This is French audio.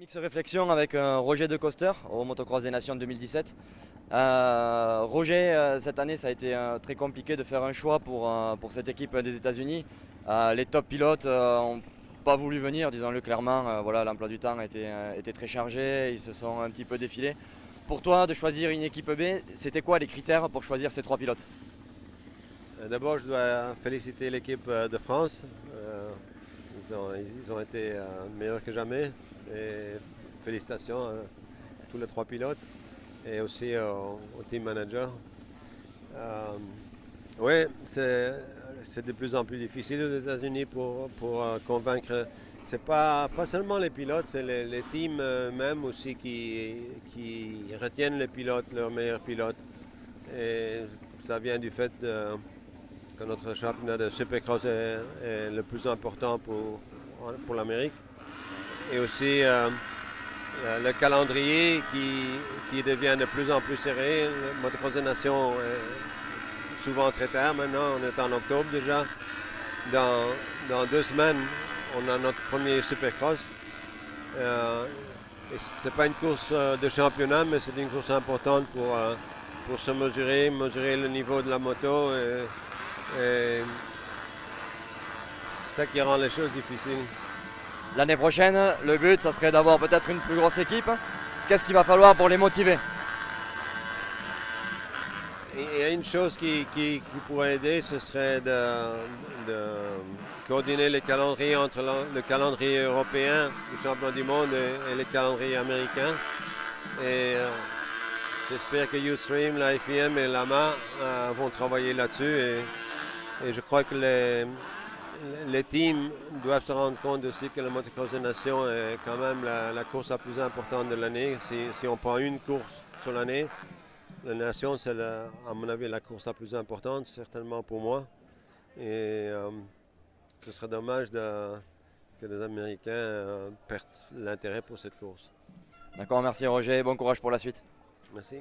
MX Réflexion avec Roger De Coster au Motocross des Nations 2017. Roger, cette année ça a été très compliqué de faire un choix pour cette équipe des États-Unis. Les top pilotes n'ont pas voulu venir, disons-le clairement. Voilà, l'emploi du temps était très chargé, ils se sont un petit peu défilés. Pour toi, de choisir une équipe B, c'était quoi les critères pour choisir ces trois pilotes? D'abord, je dois féliciter l'équipe de France. Ils ont été meilleurs que jamais. Et félicitations à tous les trois pilotes et aussi au team manager. Oui, c'est de plus en plus difficile aux États-Unis pour convaincre. C'est pas seulement les pilotes, c'est les teams même aussi qui retiennent les pilotes, leurs meilleurs pilotes. Et ça vient du fait que notre championnat de Supercross est le plus important pour l'Amérique. Et aussi le calendrier qui devient de plus en plus serré. Le Motocross des Nations est souvent très tard maintenant, on est en octobre déjà. Dans 2 semaines, on a notre premier Supercross. Ce n'est pas une course de championnat, mais c'est une course importante pour se mesurer le niveau de la moto. Et c'est ça qui rend les choses difficiles. L'année prochaine, le but, ça serait d'avoir peut-être une plus grosse équipe. Qu'est-ce qu'il va falloir pour les motiver? Il y a une chose qui pourrait aider, ce serait de coordonner les calendriers entre le calendrier européen du championnat du monde et le calendrier américain. Et j'espère que Youthstream, la FIM et l'AMA vont travailler là-dessus. Et je crois que les teams doivent se rendre compte aussi que le Motocross des Nations est quand même la course la plus importante de l'année. Si on prend une course sur l'année, la Nation, c'est à mon avis la course la plus importante, certainement pour moi. Et ce serait dommage que les Américains perdent l'intérêt pour cette course. D'accord, merci Roger, bon courage pour la suite. Merci.